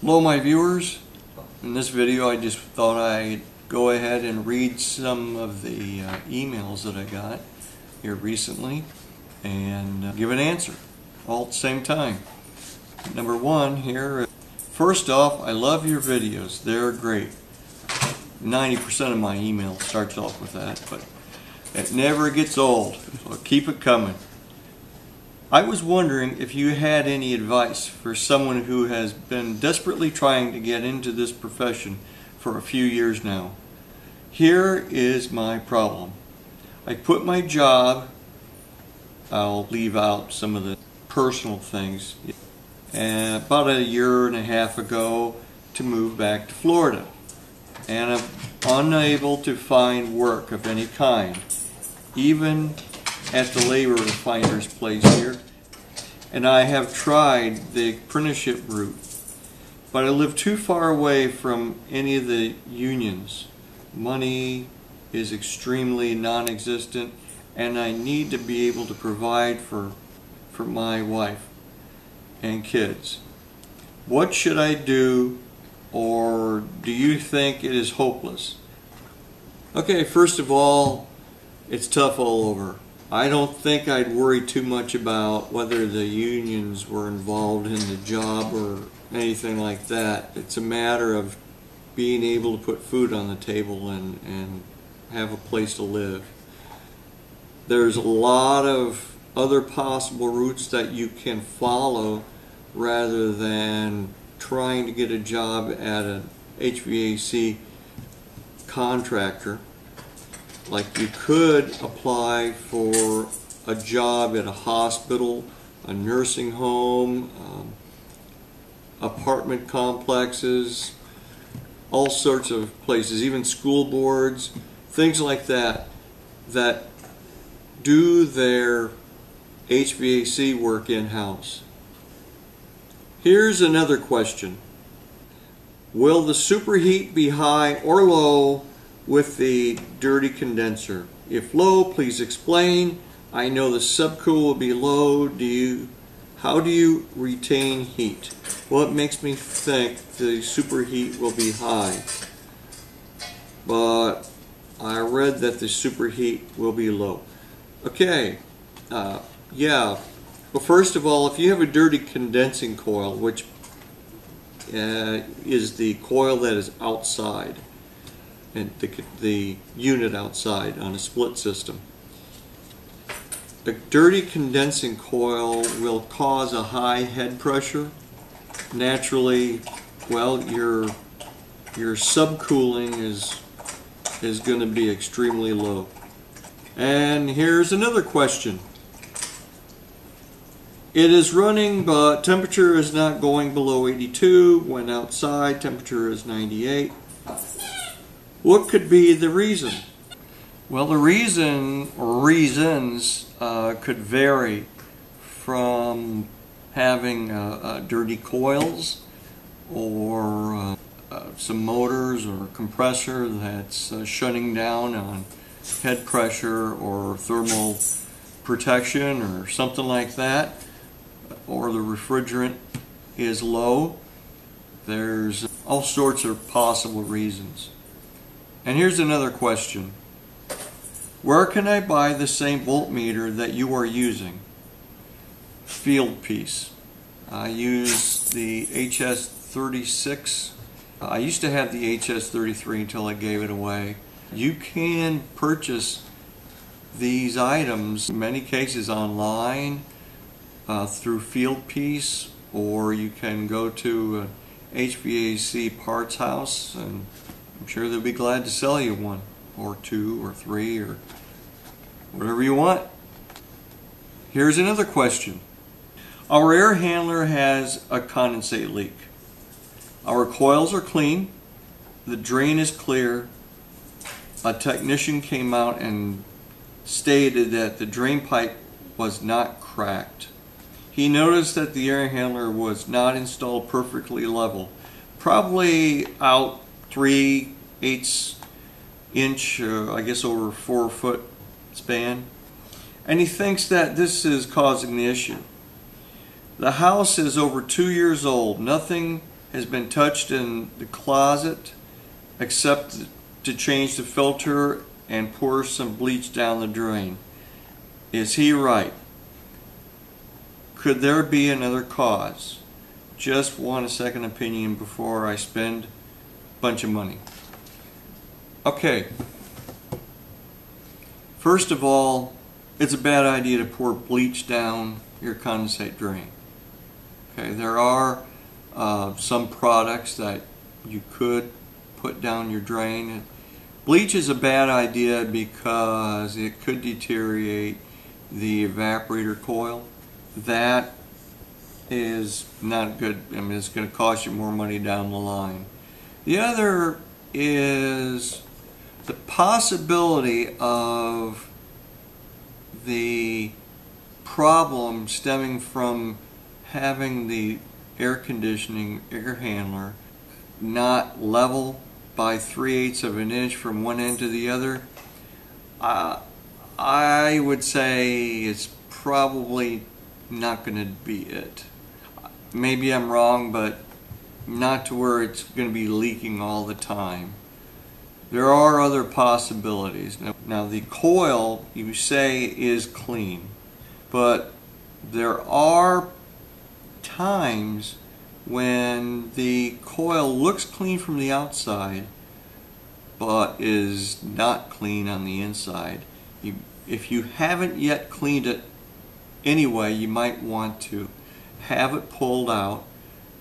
Hello my viewers. In this video I just thought I'd go ahead and read some of the emails that I got here recently and give an answer all at the same time. Number one here, first off, I love your videos. They're great. 90% of my email starts off with that, but it never gets old, so keep it coming. I was wondering if you had any advice for someone who has been desperately trying to get into this profession for a few years now. Here is my problem. I quit my job, I'll leave out some of the personal things, about a year and a half ago to move back to Florida. And I'm unable to find work of any kind, even at the labor finder's place here. And I have tried the apprenticeship route, but I live too far away from any of the unions. Money is extremely non-existent, and I need to be able to provide for my wife and kids. What should I do, or do you think it is hopeless? Okay, first of all, it's tough all over. I don't think I'd worry too much about whether the unions were involved in the job or anything like that. It's a matter of being able to put food on the table and have a place to live. There's a lot of other possible routes that you can follow rather than trying to get a job at an HVAC contractor. Like, you could apply for a job at a hospital, a nursing home, apartment complexes, all sorts of places, even school boards, things like that, that do their HVAC work in-house. Here's another question. Will the superheat be high or low with the dirty condenser? If low, please explain. I know the subcool will be low. How do you retain heat? Well, it makes me think the superheat will be high, but I read that the superheat will be low. Okay, yeah. Well, first of all, if you have a dirty condensing coil, which is the coil that is outside, and the unit outside on a split system, a dirty condensing coil will cause a high head pressure. Naturally, well, your subcooling is going to be extremely low. And here's another question. It is running, but temperature is not going below 82 when outside temperature is 98. What could be the reason? Well, the reason or reasons could vary from having dirty coils, or some motors or compressor that's shutting down on head pressure or thermal protection or something like that, or the refrigerant is low. There's all sorts of possible reasons. And here's another question. Where can I buy the same voltmeter that you are using? Field piece. I use the HS36. I used to have the HS33 until I gave it away. You can purchase these items in many cases online through Field Piece, or you can go to an HVAC parts house, and I'm sure they'll be glad to sell you one, or two, or three, or whatever you want. Here's another question. Our air handler has a condensate leak. Our coils are clean. The drain is clear. A technician came out and stated that the drain pipe was not cracked. He noticed that the air handler was not installed perfectly level, probably out 3/8 inch, I guess over 4 foot span, and he thinks that this is causing the issue. The house is over 2 years old. Nothing has been touched in the closet except to change the filter and pour some bleach down the drain. Is he right? Could there be another cause? Just want a second opinion before I spend a bunch of money. Okay. First of all, it's a bad idea to pour bleach down your condensate drain. Okay, there are some products that you could put down your drain. Bleach is a bad idea because it could deteriorate the evaporator coil. That is not good. I mean, it's going to cost you more money down the line. The other is the possibility of the problem stemming from having the air conditioning air handler not level by 3/8 of an inch from one end to the other. I would say it's probably not going to be it. Maybe I'm wrong, but not to where it's going to be leaking all the time. There are other possibilities. Now the coil, you say, is clean, but there are times when the coil looks clean from the outside but is not clean on the inside. If you haven't yet cleaned it anyway, you might want to have it pulled out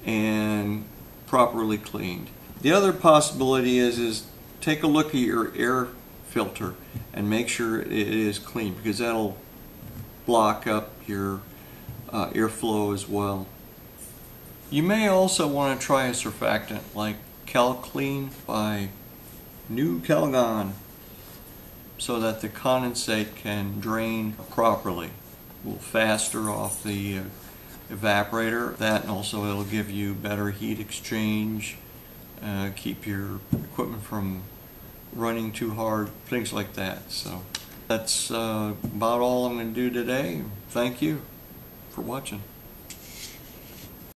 and properly cleaned. The other possibility is take a look at your air filter and make sure it is clean, because that'll block up your airflow as well. You may also want to try a surfactant like CalClean by Nu-Calgon so that the condensate can drain properly. A little faster off the evaporator. That, and also it'll give you better heat exchange, keep your equipment from running too hard, things like that. So that's about all I'm going to do today. Thank you for watching.